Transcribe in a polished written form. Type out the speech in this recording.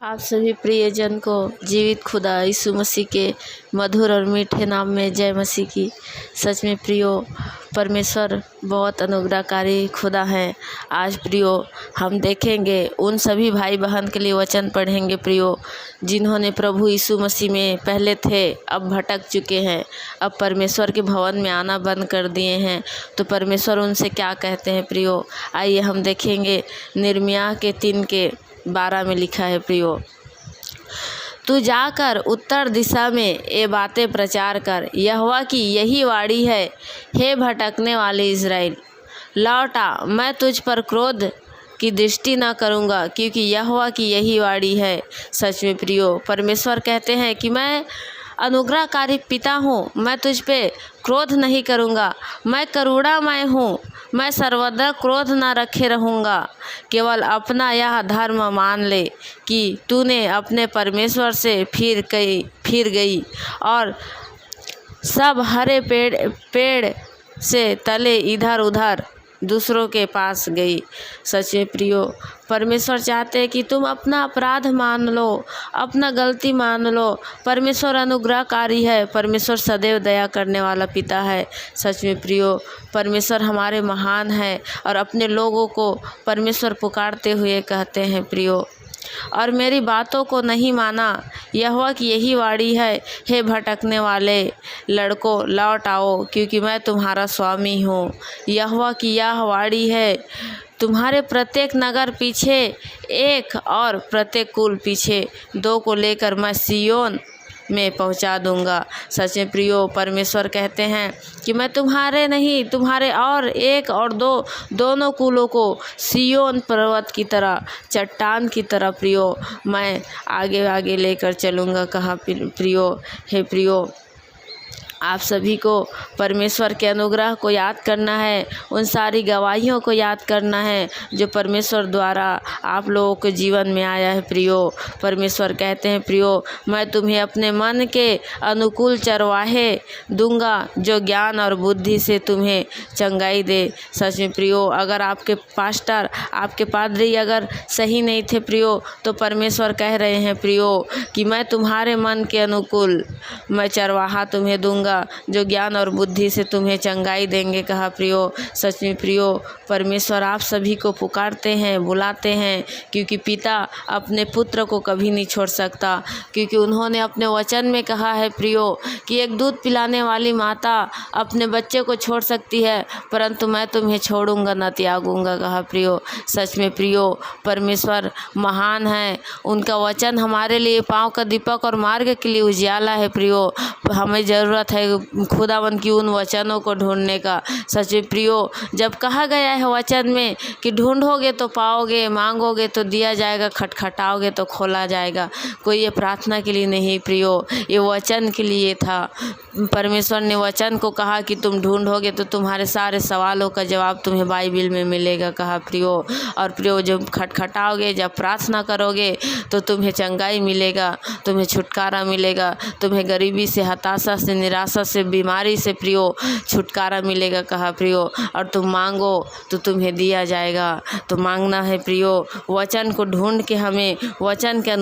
आप सभी प्रियजन को जीवित खुदा यीशु मसीह के मधुर और मीठे नाम में जय मसीह की। सच में प्रियो, परमेश्वर बहुत अनुग्रहकारी खुदा हैं। आज प्रियो हम देखेंगे, उन सभी भाई बहन के लिए वचन पढ़ेंगे प्रियो, जिन्होंने प्रभु यीशु मसीह में पहले थे, अब भटक चुके हैं, अब परमेश्वर के भवन में आना बंद कर दिए हैं। तो परमेश्वर उनसे क्या कहते हैं प्रियो, आइए हम देखेंगे। निर्मिया के 3:12 में लिखा है प्रियो, तू जाकर उत्तर दिशा में ये बातें प्रचार कर, यहोवा की यही वाणी है, हे भटकने वाले इज़राइल, लौट आ, मैं तुझ पर क्रोध की दृष्टि न करूँगा, क्योंकि यहोवा की यही वाणी है। सच में प्रियो, परमेश्वर कहते हैं कि मैं अनुग्रहकारी पिता हूँ, मैं तुझ पे क्रोध नहीं करूँगा, मैं करुणामय हूँ, मैं सर्वदा क्रोध न रखे रहूँगा। केवल अपना यह धर्म मान ले कि तूने अपने परमेश्वर से फिर गई और सब हरे पेड़ से तले इधर उधर दूसरों के पास गई। सच में प्रियो, परमेश्वर चाहते हैं कि तुम अपना अपराध मान लो, अपना गलती मान लो। परमेश्वर अनुग्रहकारी है, परमेश्वर सदैव दया करने वाला पिता है। सच में प्रियो, परमेश्वर हमारे महान है और अपने लोगों को परमेश्वर पुकारते हुए कहते हैं प्रियो, और मेरी बातों को नहीं माना, यहोवा की यही वाणी है, हे भटकने वाले लड़कों, लौट आओ, क्योंकि मैं तुम्हारा स्वामी हूँ। यहोवा की यह वाणी है, तुम्हारे प्रत्येक नगर पीछे एक और प्रत्येक कुल पीछे 2 को लेकर मैं सिय्योन में पहुंचा दूंगा। सच में प्रियो, परमेश्वर कहते हैं कि मैं तुम्हारे नहीं, तुम्हारे और 1 और 2 दोनों कुलों को सिय्योन पर्वत की तरह, चट्टान की तरह प्रियो मैं आगे आगे लेकर चलूँगा। कहा प्रियो, हे प्रियो, आप सभी को परमेश्वर के अनुग्रह को याद करना है, उन सारी गवाहियों को याद करना है जो परमेश्वर द्वारा आप लोगों के जीवन में आया है प्रियो। परमेश्वर कहते हैं प्रियो, मैं तुम्हें अपने मन के अनुकूल चरवाहे दूंगा, जो ज्ञान और बुद्धि से तुम्हें चंगाई दे। सच में प्रियो, अगर आपके पास्टर, आपके पादरी अगर सही नहीं थे प्रियो, तो परमेश्वर कह रहे हैं प्रियो कि मैं तुम्हारे मन के अनुकूल मैं चरवाहा तुम्हें दूंगा, जो ज्ञान और बुद्धि से तुम्हें चंगाई देंगे। कहा प्रियो, सच में प्रियो, परमेश्वर आप सभी को पुकारते हैं, बुलाते हैं, क्योंकि पिता अपने पुत्र को कभी नहीं छोड़ सकता, क्योंकि उन्होंने अपने वचन में कहा है प्रियो कि एक दूध पिलाने वाली माता अपने बच्चे को छोड़ सकती है, परंतु मैं तुम्हें छोड़ूंगा न त्यागूंगा। कहा प्रियो, सच में प्रियो, परमेश्वर महान है, उनका वचन हमारे लिए पाँव का दीपक और मार्ग के लिए उजियाला है प्रियो। हमें ज़रूरत है खुदावन की उन वचनों को ढूंढने का। सच में प्रियो, जब कहा गया है वचन में कि ढूंढोगे तो पाओगे, मांगोगे तो दिया जाएगा, खटखटाओगे तो खोला जाएगा, कोई ये प्रार्थना के लिए नहीं प्रियो, ये वचन के लिए था। परमेश्वर ने वचन को कहा कि तुम ढूंढोगे तो तुम्हारे सारे सवालों का जवाब तुम्हें बाइबिल में मिलेगा। कहा प्रियो, और प्रियो, जब खटखटाओगे, जब प्रार्थना करोगे तो तुम्हें चंगाई मिलेगा, तुम्हें छुटकारा मिलेगा, तुम्हें गरीबी से, हताशा से, निराशा से, बीमारी से प्रियो छुटकारा मिलेगा। कहा प्रियो, और तुम मांगो तो तुम्हें दिया जाएगा। तो मांगना है प्रियो, वचन को ढूंढ के हमें वचन के अनुसार